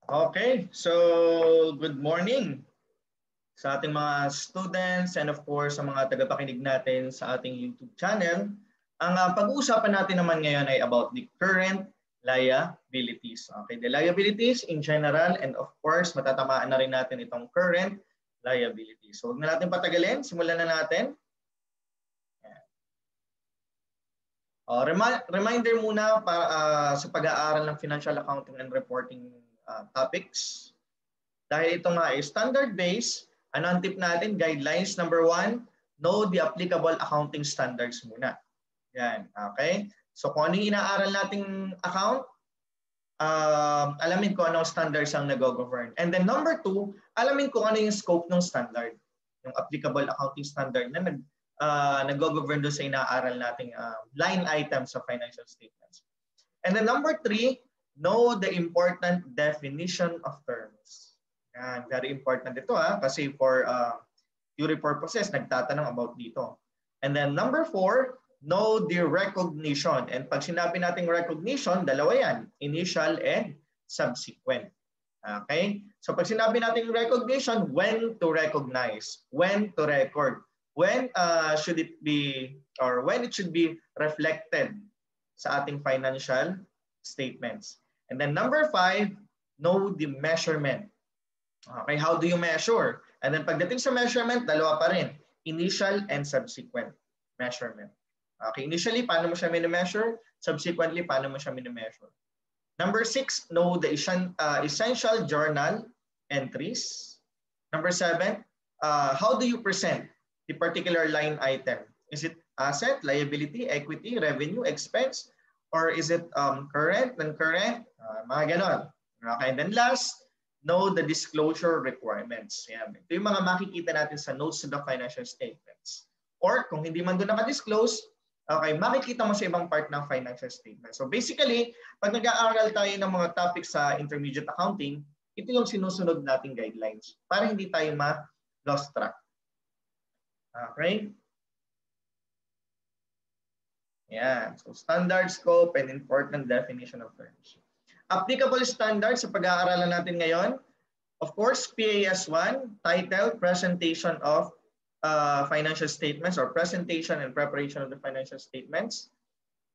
Okay, so good morning sa ating mga students and of course sa mga tagapakinig natin sa ating YouTube channel. Ang pag-uusapan natin naman ngayon ay about the current liabilities. Okay, the liabilities in general and of course matatamaan na rin natin itong current liabilities. So huwag na natin patagalin, simulan na natin. Reminder muna para sa pag-aaral ng financial accounting and reporting topics. Dahil ito nga ay standard-based, ano ang tip natin? Guidelines number 1, know the applicable accounting standards muna. Yan, okay? So kung anong inaaral nating account, alamin kung anong standards ang nag-govern. And then number 2, alamin kung ano yung scope ng standard, yung applicable accounting standard na nag-govern doon sa inaaral nating line items sa financial statements. And then number 3, know the important definition of terms. Yan, very important ito kasi for theory purposes, nagtatanong about dito. And then number 4, know the recognition. And pag sinabi nating recognition, dalawa yan, initial and subsequent. Okay? So pag sinabi nating recognition, when to recognize, when to record, when should it be or when it should be reflected sa ating financial statements. And then number 5, know the measurement. Okay, how do you measure? And then pagdating sa measurement, dalawa pa rin, initial and subsequent measurement. Okay, initially, paano mo siya mini-measure? Subsequently, paano mo siya mini-measure? Number 6, know the essential journal entries. Number 7, how do you present the particular line item? Is it asset, liability, equity, revenue, expense, or is it current, non-current? Mga ganon. Okay, and then last, know the disclosure requirements. Yan. Ito yung mga makikita natin sa notes to the financial statements. Or kung hindi man doon naka-disclose, okay, makikita mo sa ibang part ng financial statement. So basically, pag nag-aaral tayo ng mga topics sa intermediate accounting, ito yung sinusunod nating guidelines para hindi tayo ma-lost track. Okay? Yan. So standard, scope, and important definition of terms. Applicable standards sa pag-aaralan natin ngayon, of course, PAS 1, title, presentation of financial statements or presentation and preparation of the financial statements.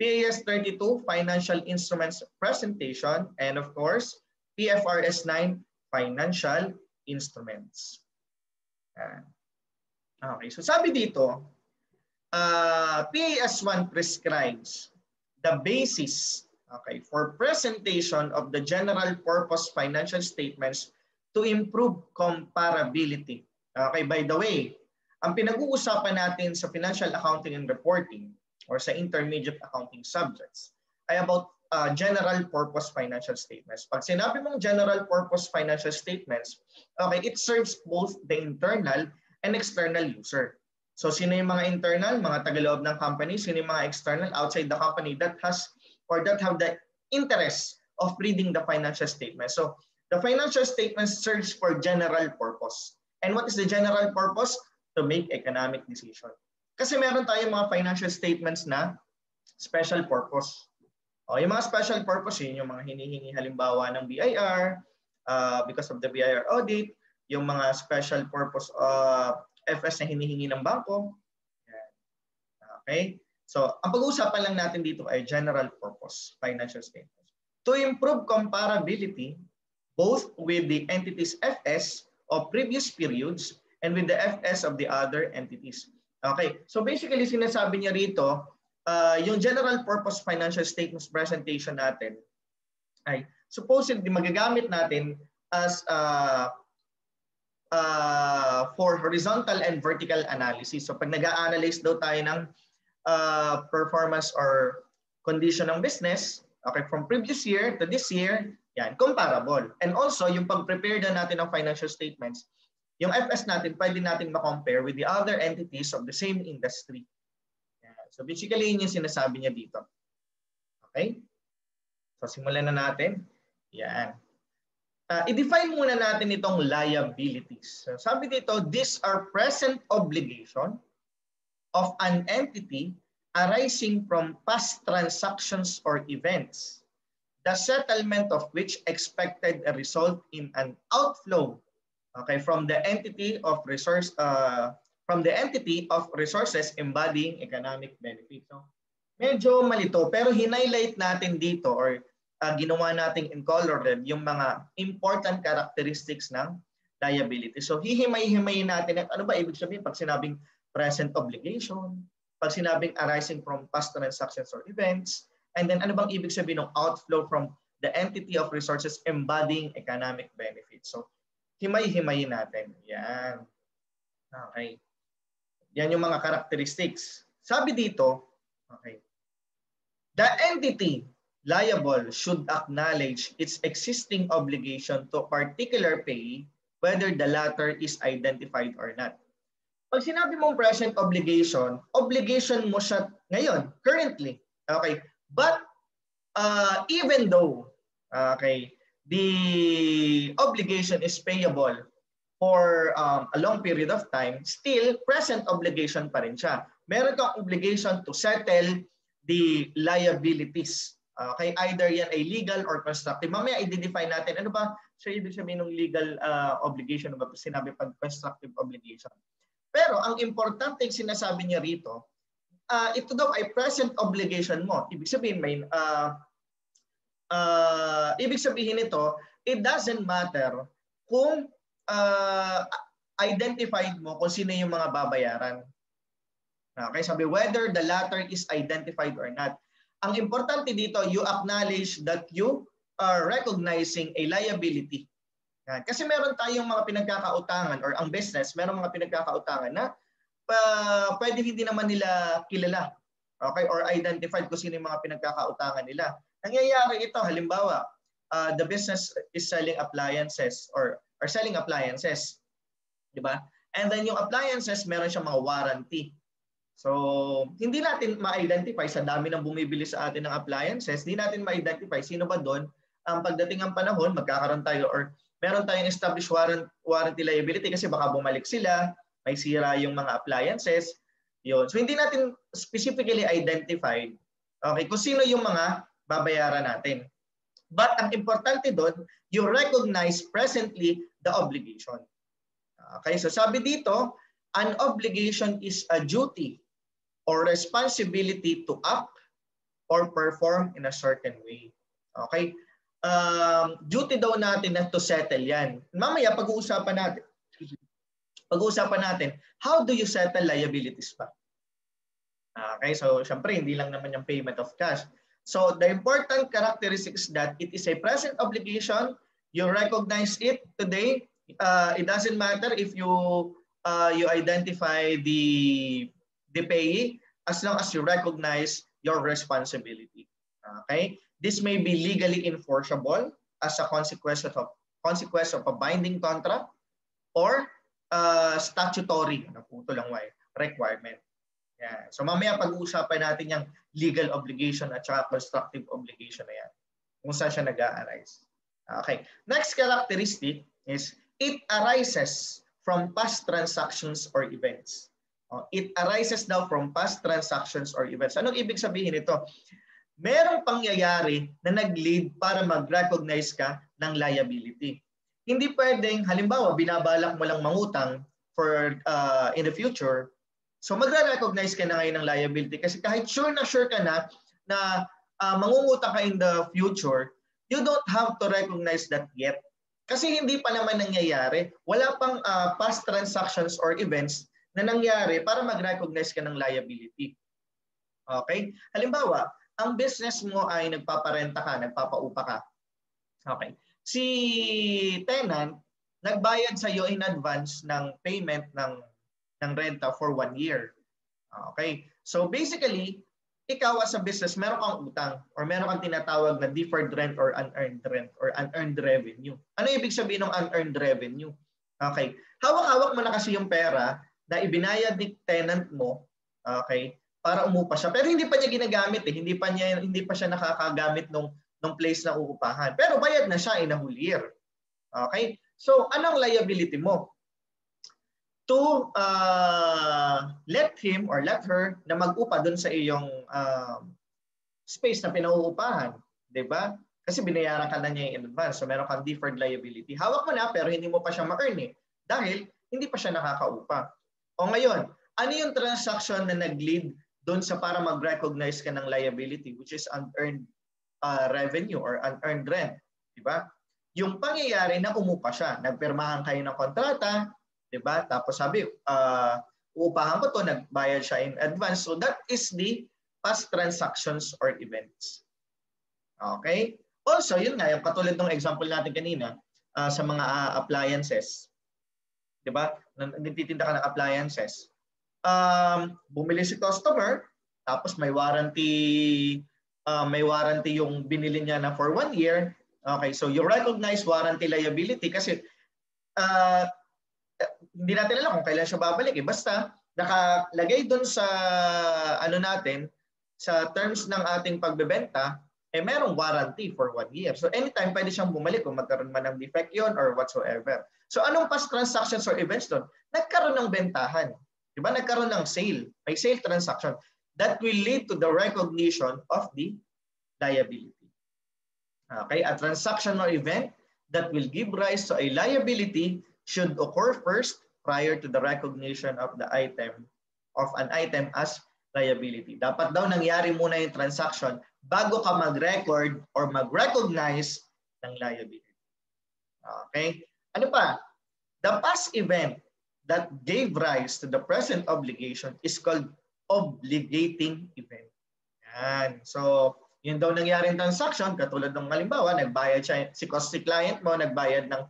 PAS 32, financial instruments presentation. And of course, PFRS 9, financial instruments. Okay, so sabi dito, PAS 1 prescribes the basis for presentation of the general purpose financial statements to improve comparability. Okay, by the way, ang pinag-uusapan natin sa financial accounting and reporting or sa intermediate accounting subjects ay about general purpose financial statements. Pag sinabi mong general purpose financial statements, okay, it serves both the internal and external user. So sino yung mga internal, mga tagaloob ng company, sino yung mga external outside the company that has or that have the interest of reading the financial statement. So the financial statement serves for general purpose. And what is the general purpose? To make economic decision. Kasi meron tayong mga financial statements na special purpose. O, yung mga special purpose, yun yung mga hinihingi halimbawa ng BIR, because of the BIR audit, yung mga special purpose FS na hinihingi ng bangko. Okay? So, ang pag-uusapan lang natin dito ay general purpose financial statements. To improve comparability both with the entities FS of previous periods and with the FS of the other entities. Okay, so basically sinasabi niya rito, yung general purpose financial statements presentation natin ay supposedly magagamit natin as for horizontal and vertical analysis. So pag nag-a-analyze daw tayo ng performance or condition ng business, okay, from previous year to this year, yan, comparable. And also, yung pag-prepare na natin ng financial statements, yung FS natin, pwede natin ma-compare with the other entities of the same industry. Yan. So basically, yun yung sinasabi niya dito. Okay? So simulan na natin. Yan. I-define muna natin itong liabilities. So, sabi dito, these are present obligation of an entity arising from past transactions or events the settlement of which expected a result in an outflow, okay, from the entity of resources embodying economic benefit. So, medyo malito pero hinighlight natin dito or ginawa nating in color red yung mga important characteristics ng liability. So hihimay-himayin natin at ano ba ibig sabihin pag sinabing present obligation, pag sinabing arising from past transactions or events, and then ano bang ibig sabihin ng outflow from the entity of resources embodying economic benefit. So himay-himayin natin. Yan. Okay. Yan yung mga characteristics. Sabi dito, okay, the entity liable should acknowledge its existing obligation to particular payee whether the latter is identified or not. Pag sinabi mong present obligation, obligation mo siya ngayon, currently. Okay? But even though okay, the obligation is payable for a long period of time, still present obligation pa rin siya. Meron kang obligation to settle the liabilities. Okay, either yan ay legal or constructive. Mamaya i-define natin ano ba siya ibig sabihin ng legal obligation, ano ba sinabi pag constructive obligation. Pero ang importante yung sinasabi niya rito, ito daw ay present obligation mo. Ibig sabihin may ibig sabihin nito, it doesn't matter kung identified mo kung sino yung mga babayaran. Okay, sabi whether the latter is identified or not. Ang importante dito, you acknowledge that you are recognizing a liability. Kasi meron tayong mga pinagkakautangan or ang business, meron mga pinagkakautangan na pwede hindi naman nila kilala, okay, or identified kung sino yung mga pinagkakautangan nila. Nangyayari ito, halimbawa, the business is selling appliances or selling appliances, di ba? And then yung appliances, meron siyang mga warranty. So, hindi natin ma-identify sa dami ng bumibili sa atin ng appliances, hindi natin ma-identify sino ba doon. Ang pagdating ng panahon, magkakaroon tayo or meron tayong established warranty liability kasi baka bumalik sila, may sira yung mga appliances. Yun. So, hindi natin specifically identified okay, kung sino yung mga babayaran natin. But ang importante doon, you recognize presently the obligation. Okay, so sabi dito, an obligation is a duty or responsibility to act or perform in a certain way. Okay? Duty daw natin na to settle yan. Mamaya pag-uusapan natin. How do you settle liabilities pa? Okay, so syempre hindi lang naman yung payment of cash. So the important characteristic is that it is a present obligation. You recognize it today. It doesn't matter if you identify the payee as long as you recognize your responsibility. Okay? This may be legally enforceable as a consequence of a binding contract or statutory requirement. Yeah. So mamaya pag-uusapan natin yung legal obligation at saka constructive obligation na yan. Kung saan siya nag-a-arise. Okay. Next characteristic is it arises from past transactions or events. It arises daw from past transactions or events. Anong ibig sabihin nito? Merong pangyayari na nag-lead para mag-recognize ka ng liability. Hindi pwedeng, halimbawa, binabalak mo lang mangutang for in the future. So magre-recognize ka na ngayon ng liability kasi kahit sure ka na mangungutang ka in the future, you don't have to recognize that yet. Kasi hindi pa naman nangyayari. Wala pang past transactions or events na nangyari para mag-recognize ka ng liability. Okay? Halimbawa, ang business mo ay nagpaparenta ka, nagpapaupa ka. Okay. Si tenant, nagbayad sa iyo in advance ng payment ng renta for 1 year. Okay. So basically, ikaw as a business, meron kang utang or meron kang tinatawag na deferred rent or unearned revenue. Ano ibig sabihin ng unearned revenue? Okay. Hawak-hawak mo na kasi yung pera na ibinayad ni tenant mo, okay, para umupa siya. Pero hindi pa niya ginagamit hindi pa siya nakakagamit nung place na uupahan. Pero bayad na siya in a whole year. Okay? So, anong liability mo? To let him or let her na mag-upa dun sa iyong space na pinauupahan, 'di ba? Kasi binayaran ka na niya in advance. So meron kang deferred liability. Hawak mo na pero hindi mo pa siya ma-earn eh. Dahil hindi pa siya nakakaupa. O ngayon, ano yung transaction na nag-lead doon sa para mag-recognize ka ng liability, which is unearned revenue or unearned rent? Diba? Yung pangyayari na umupa siya. Nagpirmahan kayo ng kontrata, diba? Tapos sabi, uupahan ko to, nagbayad siya in advance. So that is the past transactions or events. Okay? Also, yun nga, yung katulad ng example natin kanina sa mga appliances. Diba? Nagtitinda ka ng appliances. Bumili si customer, tapos may warranty yung binili niya na for 1 year. Okay, so you recognize warranty liability kasi hindi natin alam kung kailan siya babalik. Basta nakalagay doon sa natin, sa terms ng ating pagbebenta, merong warranty for 1 year. So anytime pwede siyang bumalik kung magkaroon man ng defect yun or whatsoever. So anong past transactions or events doon? Nagkaroon ng bentahan. Diba? Nagkaroon ng sale. May sale transaction. That will lead to the recognition of the liability. Okay? A transaction or event that will give rise to a liability should occur first prior to the recognition of an item as liability. Dapat daw nangyari muna yung transaction bago ka mag-record or mag-recognize ng liability. Okay? Ano pa? The past event that gave rise to the present obligation is called obligating event. Yan. So, yun daw nangyaring transaction, katulad ng halimbawa, nagbayad siya, si client mo, nagbayad ng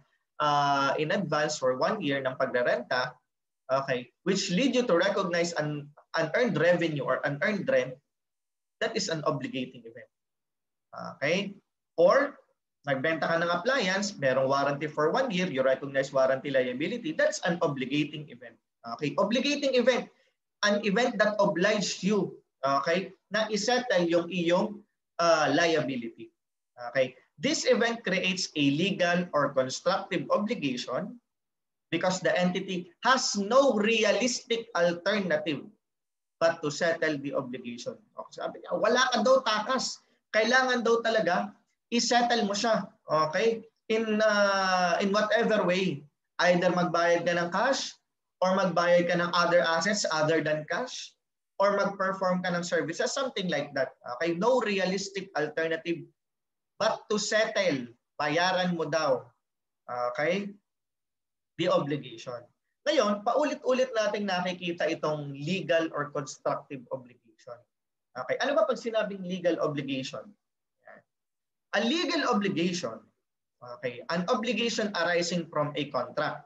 in advance for 1 year ng pagrerenta, okay, which lead you to recognize an unearned revenue or unearned rent. That is an obligating event. Okay? Or, nagbenta ka ng appliance, merong warranty for 1 year, you recognize warranty liability, that's an obligating event. Okay? Obligating event, an event that obliges you, okay, na isettle yung iyong liability. Okay? This event creates a legal or constructive obligation because the entity has no realistic alternative but to settle the obligation. Okay, sabi niya, wala ka daw takas. Kailangan daw talaga i-settle mo siya. Okay? In whatever way. Either magbayad ka ng cash or magbayad ka ng other assets other than cash or mag-perform ka ng services, something like that. Okay? No realistic alternative but to settle. Bayaran mo daw. Okay? The obligation. Ngayon, paulit-ulit nating nakikita itong legal or constructive obligation. Okay, ano ba pag sinabing legal obligation? A legal obligation, okay, an obligation arising from a contract,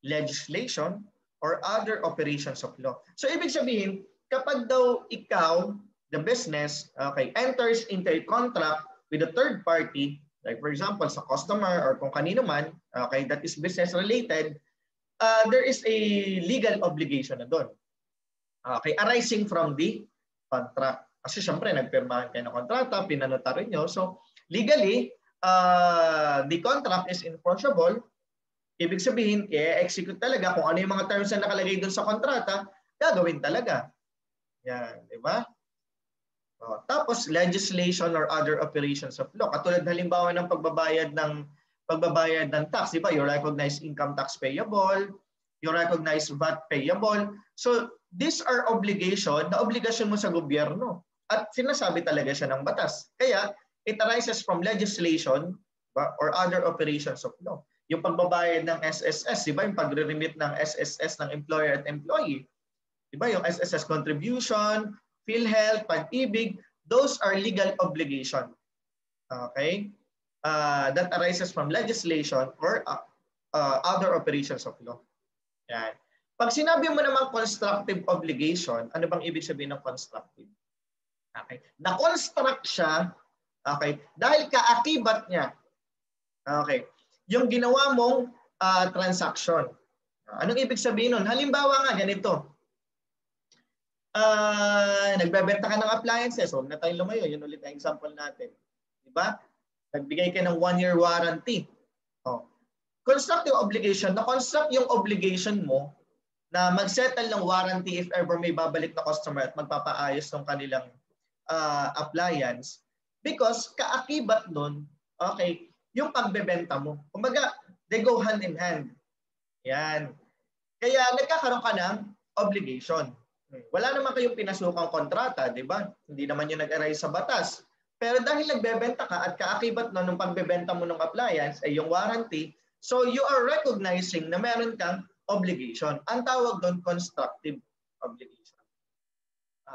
legislation, or other operations of law. So ibig sabihin, kapag daw ikaw, the business, okay, enters into a contract with a third party, like for example, sa customer or kung kanino man, okay, that is business related, there is a legal obligation na doon. Okay, arising from the contract. Kasi syempre, nagpirmahan kayo ng kontrata, pinanotaryo nyo. So, legally, the contract is enforceable. Ibig sabihin, i-execute talaga kung ano yung mga terms na nakalagay doon sa kontrata, gagawin talaga. Yan, di ba? So, tapos, legislation or other operations of law. Katulad halimbawa ng pagbabayad ng tax, di ba? You recognize income tax payable, you recognize VAT payable. So, these are obligasyon mo sa gobyerno. At sinasabi talaga siya ng batas. Kaya, it arises from legislation or other operations of law. Yung pagbabayad ng SSS, di ba? Yung pagre-remit ng SSS ng employer at employee. Di ba? Yung SSS contribution, PhilHealth, Pag-ibig, those are legal obligation. Okay? That arises from legislation or other operations of law. Yan. Pag sinabi mo naman constructive obligation, ano bang ibig sabihin ng constructive? Okay. Na-construct siya, okay, dahil kaakibat niya. Okay. Yung ginawa mong transaction. Anong ibig sabihin nun? Halimbawa nga, ganito. Nagbebenta ka ng appliances. Huwag na tayong lumayo. Yun ulit ang example natin. Diba? Nagbigay ka ng 1-year warranty. Oh. Constructive obligation. Na-construct yung obligation mo na mag-settle ng warranty if ever may babalik na customer at magpapaayos ng kanilang appliance Because kaakibat nun, okay, yung pagbebenta mo. Kumbaga, they go hand in hand. Yan. Kaya nagkakaroon ka ng obligation. Wala naman kayong pinasukang kontrata, di ba? Hindi naman yung nag-arise sa batas. Pero dahil nagbebenta ka at kaakibat nun ng pagbebenta mo ng appliance ay yung warranty, so you are recognizing na meron kang obligation. Ang tawag doon, constructive obligation.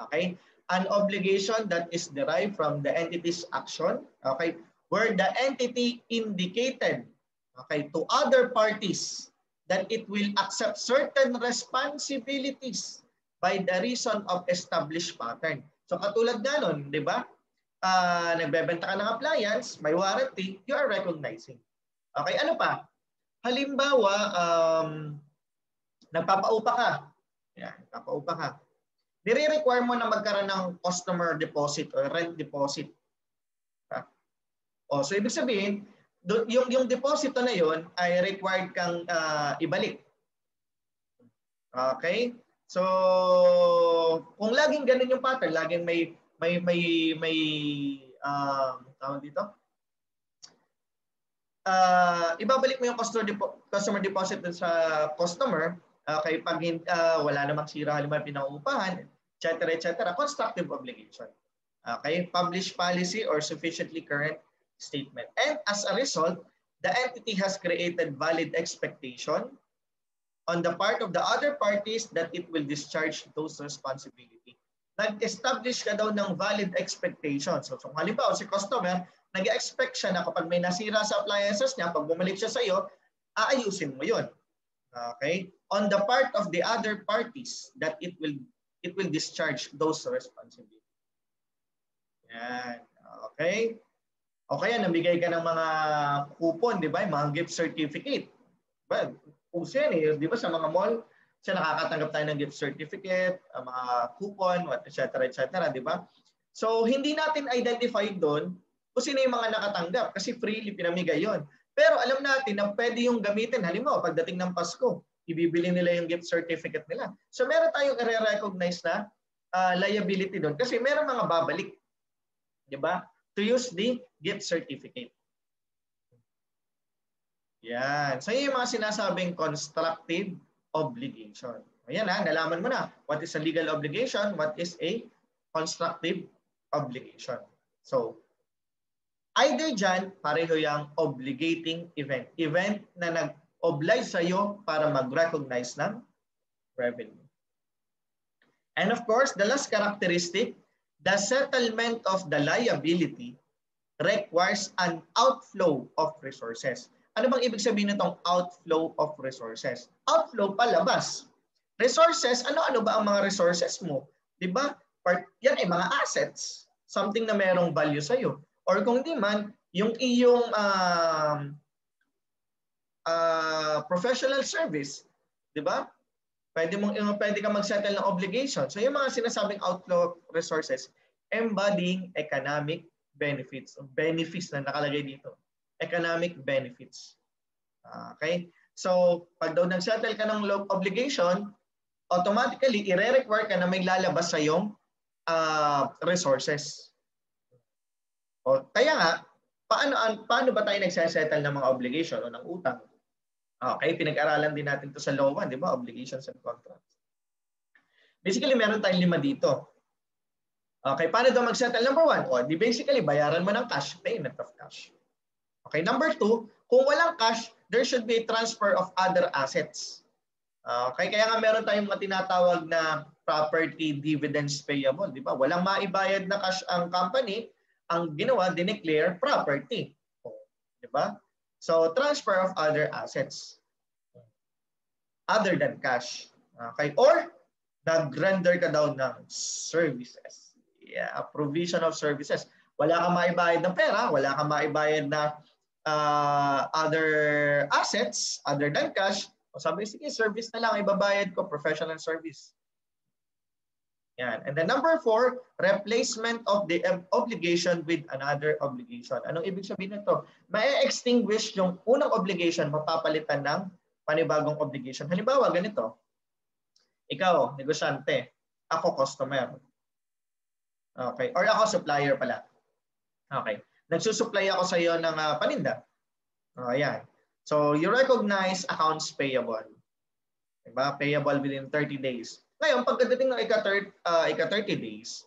Okay? An obligation that is derived from the entity's action, okay, where the entity indicated, okay, to other parties that it will accept certain responsibilities by the reason of established pattern. So katulad nga nun, di ba? Nagbebenta ka ng appliance, may warranty, you are recognizing. Okay, ano pa? Halimbawa, nagpapaupa ka. Yan, nagpapaupa ka. Nire-require mo na magkaroon ng customer deposit or rent deposit. O, so ibig sabihin, yung deposito na yon ay required kang ibalik. Okay? So, kung laging ganun yung pattern, laging may tawag dito, ibabalik mo yung customer deposit sa customer, okay, pag wala namang sira, halimbawa pinauupahan, etc., constructive obligation. Okay, published policy or sufficiently current statement. And as a result, the entity has created valid expectation on the part of the other parties that it will discharge those responsibility. Nag-establish ka daw ng valid expectation. So halimbawa, si customer, nag-expect siya na kapag may nasira sa appliances niya, pag bumalik siya sa iyo, aayusin mo yun. Okay? On the part of the other parties that it will discharge those responsibilities. Yan. Okay? O kaya namigay ka ng mga coupon, di ba? Mga gift certificate. Well, uso yan eh. Di ba sa mga mall, siya nakakatanggap tayo ng gift certificate, mga coupon, etc., di ba? So, hindi natin identify doon kung sino yung mga nakatanggap kasi freely pinamigay yon. Pero alam natin na pwede yung gamitin. Halimbawa, pagdating ng Pasko, ibibili nila yung gift certificate nila. So, meron tayong i-recognize na liability doon kasi meron mga babalik. Di ba? To use the gift certificate. Yan. So, yung mga sinasabing constructive obligation. Ayan ha, nalaman mo na. What is a legal obligation? What is a constructive obligation? So, either dyan, pareho yung obligating event. Event na nag-oblige sa'yo para mag-recognize ng revenue. And of course, the last characteristic, the settlement of the liability requires an outflow of resources. Ano bang ibig sabihin nitong outflow of resources? Outflow, palabas. Resources, ano-ano ba ang mga resources mo? Diba? Yan ay mga assets. Something na merong value sa'yo. Or kung di man, yung iyong professional service. Diba? Pwede ka mag-settle ng obligation. So yung mga sinasabing outflow of resources, embodying economic benefits. Benefits na nakalagay dito. Economic benefits. Okay? So, pag daw nag-settle ka ng obligation, automatically, i-require ka na may lalabas sa iyong resources. O, kaya nga, paano ba tayo nagsasettle ng mga obligation o ng utang? Okay, pinag-aralan din natin to sa Law 1, di ba? Obligations and contracts. Basically, meron tayong 5 dito. Okay, paano daw mag-settle? Number 1, basically, bayaran mo ng cash, payment of cash. Okay, number 2, kung walang cash, there should be a transfer of other assets. Okay, kaya nga meron tayong mga tinatawag na property dividends payable, di ba? Walang maibayad na cash ang company, ang ginawa, dineclare property. Di ba? So, transfer of other assets other than cash. Okay, or nag-render ka daw ng services. Yeah, provision of services. Wala kang maibayad ng pera, wala kang maibayad na other assets other than cash. O sabi, sige, service na lang ibabayad ko, professional service. Yan. And then number 4, replacement of the obligation with another obligation. Anong ibig sabihin nito? May-extinguish yung unang obligation, mapapalitan ng panibagong obligation. Halimbawa, ganito. Ikaw, negosyante. Ako, customer. Okay. Or ako, supplier pala. Okay. Nagsusupply ako sa iyo ng paninda. Ayan. So, you recognize accounts payable. Diba? Payable within 30 days. Ngayon, pagdating ng ika-30 days,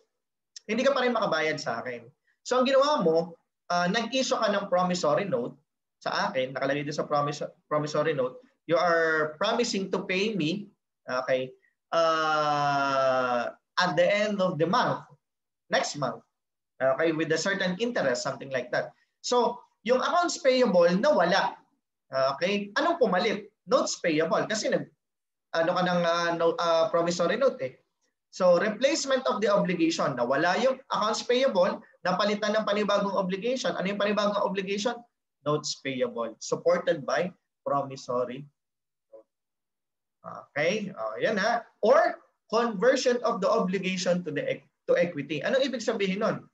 hindi ka pa rin makabayad sa akin. So, ang ginawa mo, nag-issue ka ng promissory note sa akin, nakalagay din sa promissory note, you are promising to pay me, okay, at the end of the month, next month, okay, with a certain interest, something like that. So, yung accounts payable nawala. Okay? Anong pumalit? Notes payable. Kasi ano ka ng promissory note eh. So, replacement of the obligation. Nawala yung accounts payable, napalitan ng panibagong obligation. Ano yung panibagong obligation? Notes payable. Supported by promissory note. Okay? Yan ha. Or, conversion of the obligation to equity. Anong ibig sabihin nun?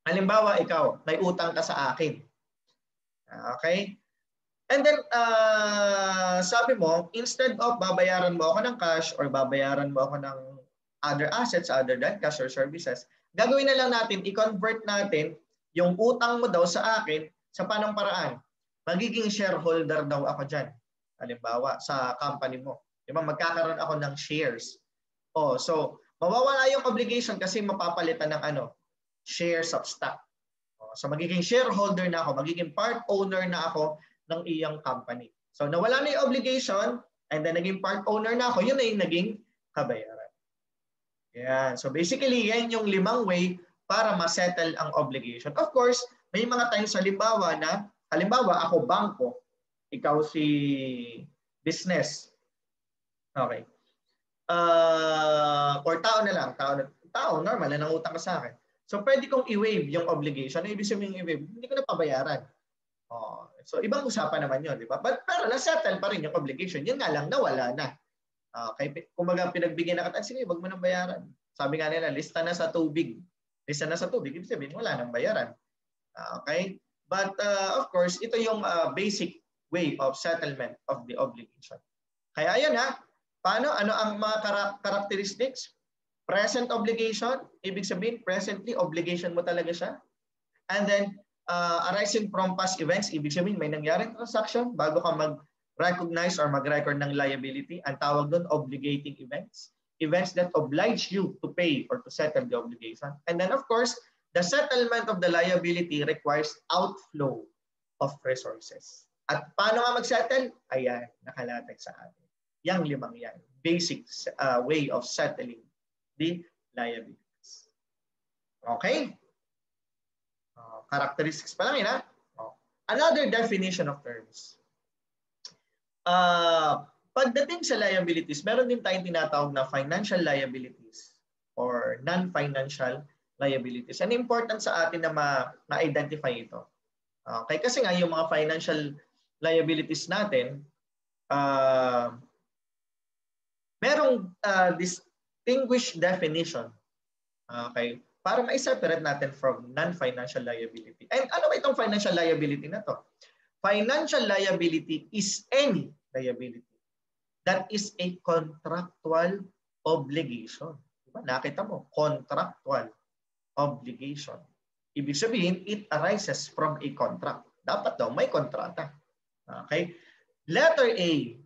Halimbawa, ikaw, may utang ka sa akin. Okay? And then, sabi mo, instead of babayaran mo ako ng cash or babayaran mo ako ng other assets other than cash or services, gagawin na lang natin, i-convert natin yung utang mo daw sa akin sa panong paraan. Magiging shareholder daw ako dyan. Halimbawa, sa company mo. Diba, magkakaroon ako ng shares. So, mawawala yung obligation kasi mapapalitan ng shares of stock. So, magiging shareholder na ako, magiging part owner na ako ng iyong company. So, nawala na yung obligation and then naging part owner na ako, yun na yung naging kabayaran. Yan. So, basically, yan yung 5 way para ma-settle ang obligation. Of course, may mga times halimbawa ako bangko, ikaw si business. Okay. Or tao na lang. Tao, normal, na nangutang ka sa akin. So, pwede kong i-waive yung obligation. Ano ibig sabihin i-waive? Hindi ko na pabayaran. So, ibang usapan naman yun, di ba? Pero na-settle pa rin yung obligation. Yun nga lang, nawala na. Kumbaga, pinagbigyan na kita, sige, wag mo nang bayaran. Sabi nga nila, lista na sa tubig. Lista na sa tubig, ibig sabihin, wala nang bayaran. Okay? But, of course, ito yung basic way of settlement of the obligation. Kaya ayan ha, paano? Ano ang mga characteristics? Present obligation, ibig sabihin, presently, obligation mo talaga siya. And then, arising from past events, ibig sabihin may nangyaring transaction bago ka mag-recognize or mag-record ng liability. Ang tawag doon, obligating events. Events that oblige you to pay or to settle the obligation. And then of course, the settlement of the liability requires outflow of resources. At paano nga mag-settle? Ayan, nakalatag sa atin. Yang 5 yan. Basic way of settling the liabilities. Okay? Characteristics pa lang yun, ha? Another definition of terms. Pagdating sa liabilities, meron din tayong tinatawag na financial liabilities or non-financial liabilities. And important sa atin na ma-identify ito. Okay, kasi nga yung mga financial liabilities natin, merong distinguished definition. Okay, para ma-separate natin from non-financial liability. And ano ba itong financial liability na to? Financial liability is any liability that is a contractual obligation. Diba? Nakita mo, contractual obligation. Ibig sabihin, it arises from a contract. Dapat daw may kontrata. Okay? Letter A,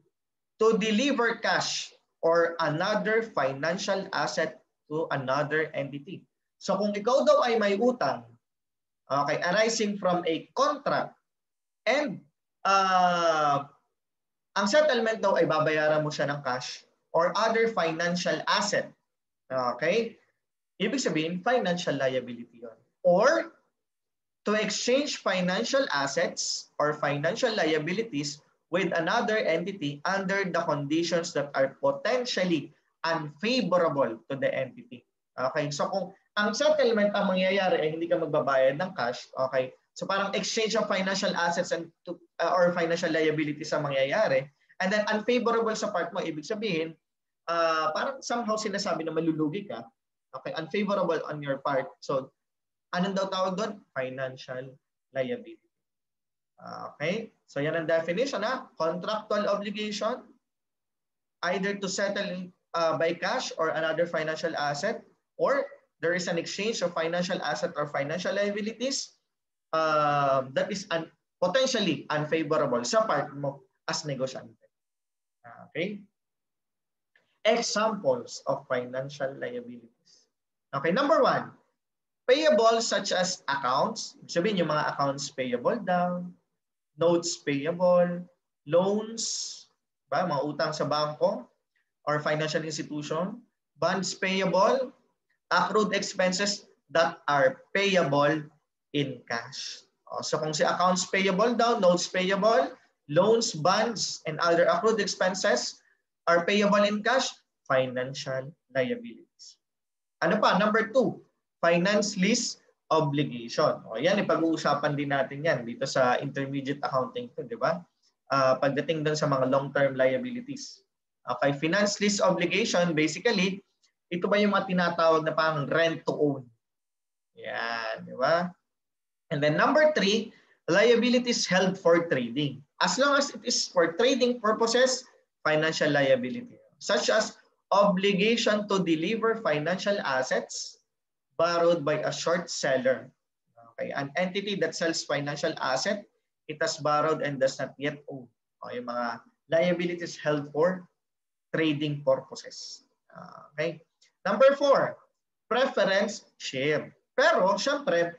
to deliver cash or another financial asset to another entity. So kung ikaw daw ay may utang, okay, arising from a contract, and ang settlement daw ay babayaran mo siya ng cash or other financial asset, okay, ibig sabihin financial liability yon. Or to exchange financial assets or financial liabilities with another entity under the conditions that are potentially unfavorable to the entity. Okay, so kung ang settlement ang mangyayari ay hindi ka magbabayad ng cash, okay, so parang exchange of financial assets and or financial liabilities ang mangyayari, and then unfavorable sa part mo, ibig sabihin, parang somehow sinasabi na malulugi ka, okay, unfavorable on your part. So, anong daw tawag doon? Financial liability. Okay, so yan ang definition, ha? Contractual obligation, either to settle by cash or another financial asset, or there is an exchange of financial asset or financial liabilities that is potentially unfavorable sa part mo as negosyante. Okay? Examples of financial liabilities. Okay, number 1, payable such as accounts. Sabihin yung mga accounts payable down, notes payable, loans, ba, mga utang sa bangko or financial institution, bonds payable, accrued expenses that are payable in cash. So kung si accounts payable down, notes payable, loans, bonds, and other accrued expenses are payable in cash, financial liabilities. Ano pa? Number 2, finance lease obligation. O yan, ipag-uusapan din natin yan dito sa intermediate accounting to, di ba? Pagdating doon sa mga long-term liabilities. Okay, finance lease obligation, basically, ito ba yung mga tinatawag na pang rent to own? Yan, di ba? And then number 3, liabilities held for trading. As long as it is for trading purposes, financial liability. Such as obligation to deliver financial assets borrowed by a short seller. Okay, an entity that sells financial asset, it has borrowed and does not yet own. Okay, yung mga liabilities held for trading purposes. Okay. Number 4, preference share. Pero, syempre,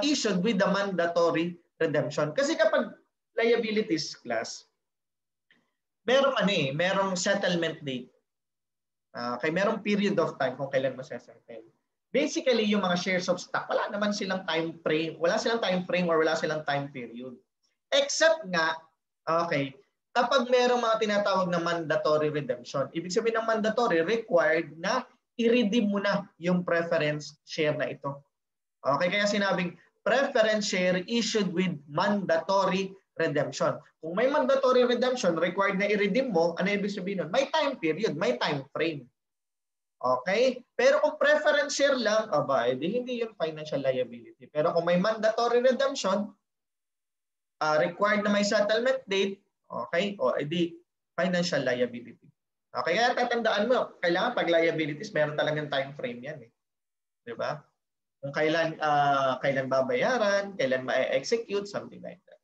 issued with the mandatory redemption. Kasi kapag liabilities class, merong settlement date. Okay, merong period of time kung kailan masesettle. Basically, yung mga shares of stock, wala silang time frame or wala silang time period. Except nga, okay, kapag merong mga tinatawag na mandatory redemption, ibig sabihin ng mandatory, required na i-redeem mo na yung preference share na ito. Okay, kaya sinabing preference share issued with mandatory redemption. Kung may mandatory redemption, required na i-redeem mo, ano ibig sabihin nun? May time period, may time frame. Okay? Pero kung preference share lang, hindi yun financial liability. Pero kung may mandatory redemption, required na may settlement date, okay? Edi financial liability. Okay, kaya tatandaan mo, kailangan pag liabilities, meron talagang time frame yan. 'Di ba? Kung kailan babayaran, kailan ma-execute, something like that.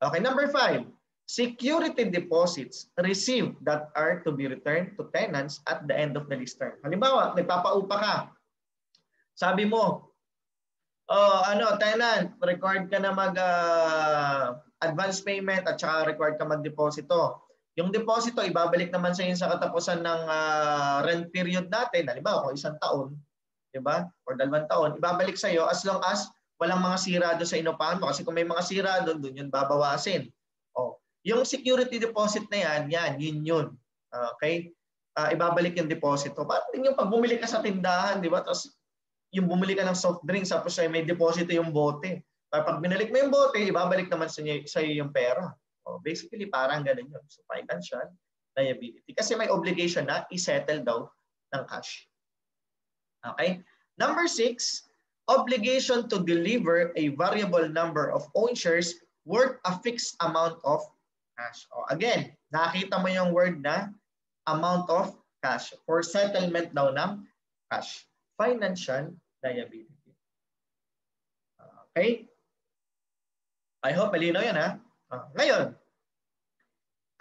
Okay, number 5, security deposits received that are to be returned to tenants at the end of the lease term. Halimbawa, nagpapaupa ka. Sabi mo, tenant, required ka na advance payment at saka required ka mag-deposito. Yung deposito, ibabalik naman sa inyo sa katapusan ng rent period natin. Halimbawa, kung 1 taon, di ba? Or 2 taon, ibabalik sa iyo as long as walang mga sira doon sa inupahan mo. Kasi kung may mga sira doon yun babawasin. Yung security deposit na yun. Okay? Ibabalik yung deposito. Parang din yung pag bumili ka sa tindahan, di ba? Tapos yung bumili ka ng soft drinks, tapos may deposito yung bote. Pag binalik mo yung bote, ibabalik naman sa iyo yung pera. Basically, parang ganun yun. So, financial liability. Kasi may obligation na i-settle daw ng cash. Okay? Number 6, obligation to deliver a variable number of own shares worth a fixed amount of cash. Again, nakita mo yung word na amount of cash for settlement daw ng cash. Financial liability. Okay? I hope malinaw yan, ha? Ngayon,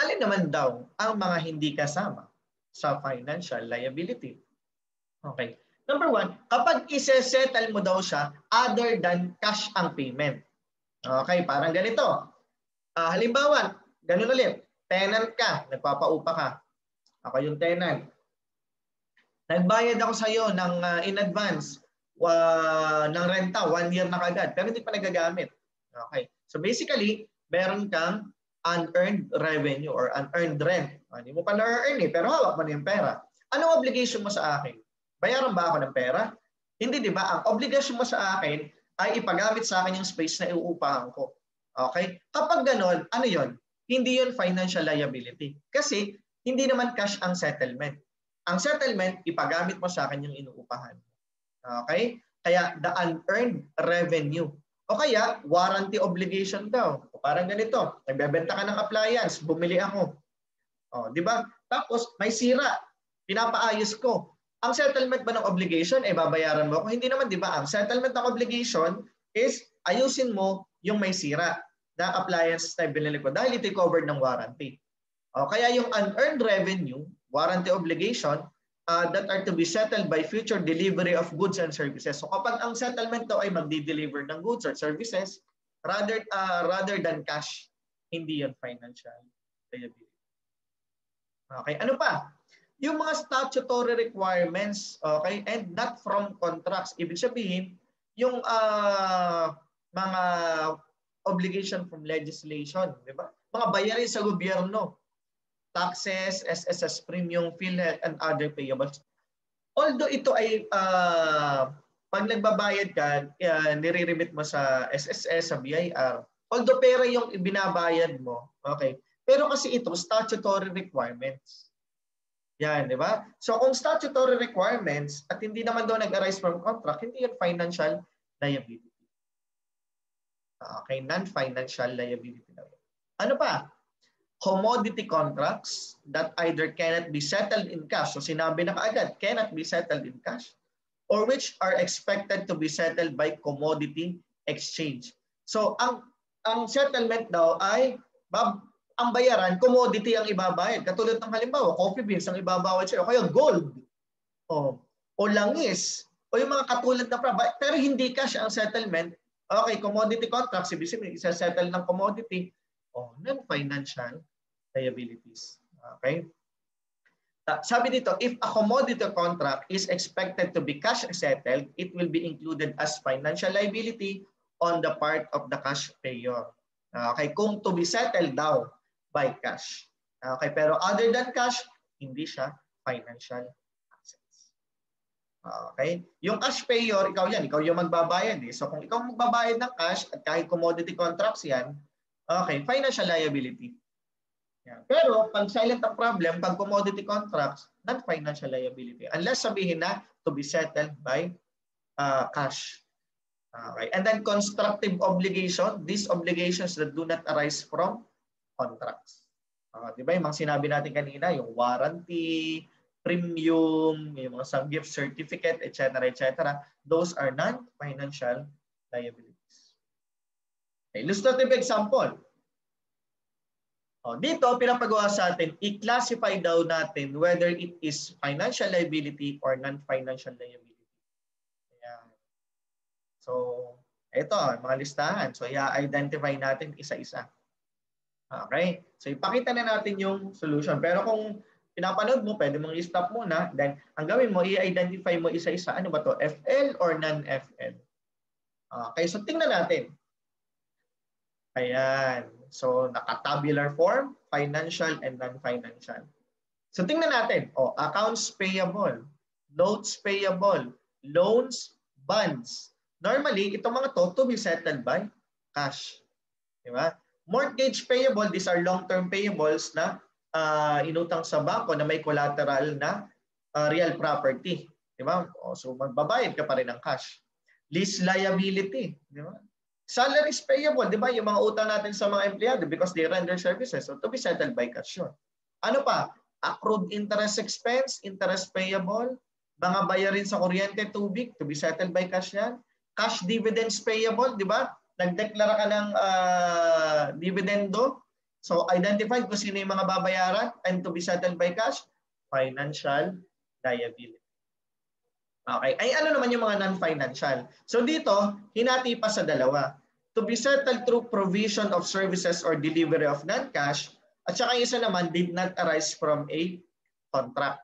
alin naman daw ang mga hindi kasama sa financial liability? Okay. Number 1, kapag ise-settle mo daw siya other than cash ang payment. Okay, parang ganito. Halimbawa, ganun ulit. Tenant ka, nagpapaupa ka. Ako yung tenant. Nagbayad ako sa iyo ng in advance ng renta, 1 year na kagad, pero hindi pa nagagamit. Okay. So basically, meron kang unearned revenue or unearned rent. Hindi mo pa na-earn pero hawak mo na yung pera. Anong obligation mo sa akin? Bayaran ba ako ng pera? Hindi, di ba? Ang obligation mo sa akin ay ipagamit sa akin yung space na iuupahan ko. Okay? Kapag ganon, ano yon? Hindi yon financial liability. Kasi hindi naman cash ang settlement. Ang settlement, ipagamit mo sa akin yung inuupahan. Okay? Kaya the unearned revenue. O kaya, warranty obligation daw. O parang ganito, nagbebenta ka ng appliance, bumili ako. Di ba? Tapos, may sira, pinapaayos ko. Ang settlement ba ng obligation, babayaran mo? Kung hindi naman, di ba? Ang settlement ng obligation is ayusin mo yung may sira na appliance na binili ko dahil ito'y covered ng warranty. Kaya yung unearned revenue, warranty obligation, that are to be settled by future delivery of goods and services. So kapag ang settlement daw ay magdi-deliver ng goods or services, rather than cash, hindi yun financial liability. Okay, ano pa? Yung mga statutory requirements, okay, and not from contracts. Ibig sabihin, yung mga obligation from legislation, di ba? Mga bayarin sa gobyerno, taxes, SSS premium, PhilHealth, and other payables. Although ito ay pag nagbabayad ka, nire-remit mo sa SSS, sa BIR, although pera yung ibinabayad mo, okay, pero kasi ito statutory requirements. Yan, di ba? So kung statutory requirements at hindi naman daw nag-arise from contract, hindi yan financial liability. Okay, non-financial liability na. Ano pa? Commodity contracts that either cannot be settled in cash. So sinabi na kaagad, cannot be settled in cash, or which are expected to be settled by commodity exchange. So ang settlement daw ay ang bayaran, commodity ang ibabayad. Katulad ng halimbawa, coffee beans ang ibabayad sa'yo, kaya gold, o langis, o yung mga katulad na pero hindi cash ang settlement. Okay, commodity contracts, ibig sabihin, isa-settle ng commodity, non-financial liabilities. Okay? Sabi dito, if a commodity contract is expected to be cash settled, it will be included as financial liability on the part of the cash payer. Okay, kung to be settled daw by cash. Okay, pero other than cash, hindi siya financial assets. Okay? Yung cash payer, ikaw yung magbabayad eh. So kung ikaw magbabayad ng cash at kahit commodity contracts yan, okay, financial liability. Yan. Pero pag silent ang problem, pag commodity contracts, not financial liability. Unless sabihin na to be settled by cash. Okay. And then constructive obligation, these obligations that do not arise from contracts. Di ba yung mga sinabi natin kanina, yung warranty, premium, yung mga some gift certificate, etc., etc., those are non-financial liabilities. Okay. Illustrative example. Dito, pinapagawa sa atin, i-classify daw natin whether it is financial liability or non-financial liability. Ayan. So, ito, mga listahan. So, i-identify natin isa-isa. Okay? So, ipakita na natin yung solution. Pero kung pinapanood mo, pwede mong i-stop muna. Then, ang gawin mo, i-identify mo isa-isa. Ano ba to? FL or non-FL? Okay, so tingnan natin. Ayan. So, naka-tabular form, financial and non-financial. So, tingnan natin. Accounts payable, notes payable, loans, bonds. Normally, itong mga to be settled by cash. Di ba? Mortgage payable, these are long-term payables na inutang sa bangko na may collateral na real property. Di ba? So, magbabayad ka pa rin ng cash. Lease liability. Di ba? Salaries payable, di ba? Yung mga utang natin sa mga empleyado because they render services. So, to be settled by cash yun. Ano pa? Accrued interest expense, interest payable, mga bayarin sa kuryente, tubig, to be settled by cash yan. Cash dividends payable, di ba? Nagdeklara ka ng dividendo. So, identify kung sino yung mga babayaran and to be settled by cash, financial liability. Okay. Ay ano naman yung mga non-financial? So dito, hinati pa sa dalawa. To be settled through provision of services or delivery of non-cash, at saka yung isa naman did not arise from a contract.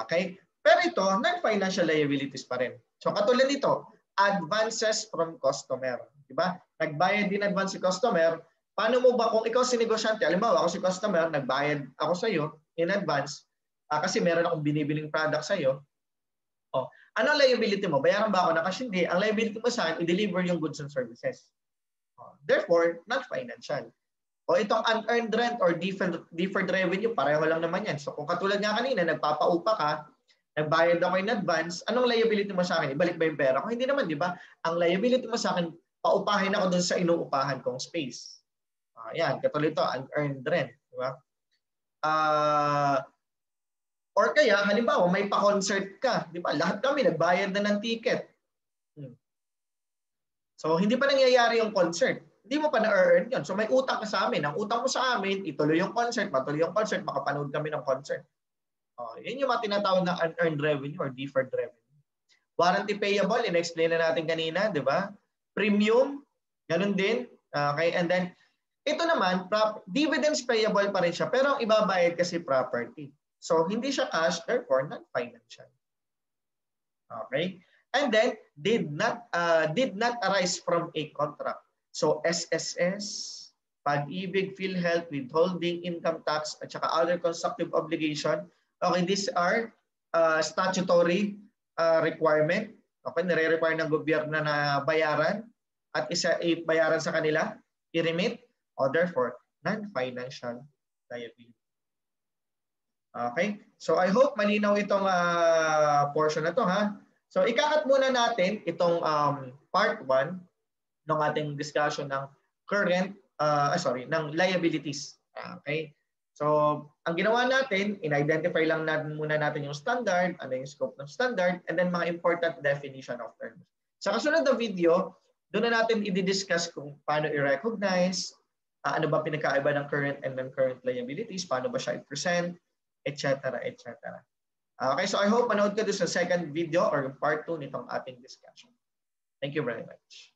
Okay? Pero ito, non-financial liabilities pa rin. So katulad nito, advances from customer. Diba? Nagbayad din advance si customer. Paano mo ba kung ikaw si negosyante, halimbawa ako si customer, nagbayad ako sa iyo in advance kasi meron akong binibiling product sa iyo. Ano ang liability mo? Bayaran ba ako na cash? Hindi. Ang liability mo sa akin, i-deliver yung goods and services. Therefore, not financial. Itong unearned rent or deferred revenue, pareho lang naman yan. So kung katulad nga kanina, nagpapaupa ka, nagbayad ako in advance, anong liability mo sa akin? Ibalik ba yung pera ko? Hindi naman, di ba? Ang liability mo sa akin, paupahin ako doon sa inuupahan kong space. Yan, katulad ito, unearned rent. Di ba? Or kaya, halimbawa, may pa-concert ka. Di ba? Lahat kami nagbayad na ng ticket. So, hindi pa nangyayari yung concert. Hindi mo pa na-earn yun. So, may utang ka sa amin. Ang utang mo sa amin, ituloy yung concert, matuloy yung concert, makapanood kami ng concert. Yun yung mga tinatawag na unearned revenue or deferred revenue. Warranty payable, in-explain na natin kanina, di ba? Premium, ganun din. Okay, and then, ito naman, dividends payable pa rin siya, pero ang ibabayad kasi property. So, hindi siya cash, therefore, non-financial. Okay? And then, did not arise from a contract. So, SSS, Pag-ibig, PhilHealth, withholding, income tax, at saka other constructive obligation. Okay, these are statutory requirement. Okay, nire-require ng gobyerno na bayaran at bayaran sa kanila, i-remit, or therefore, non-financial liability. Okay, so I hope malinaw itong portion na to, ha. So ikakat muna natin itong part 1 ng ating discussion ng ng liabilities. Okay? So ang ginawa natin, in-identify lang muna natin yung standard, ano yung scope ng standard, and then mga important definition of terms. Sa kasunod na video, doon na natin i-discuss kung paano i-recognize, ano ba pinagkaiba ng current and non-current liabilities, paano ba siya i-present, etc. etc. Okay, so I hope manood ka doon sa second video or part 2 nitong ating discussion. Thank you very much.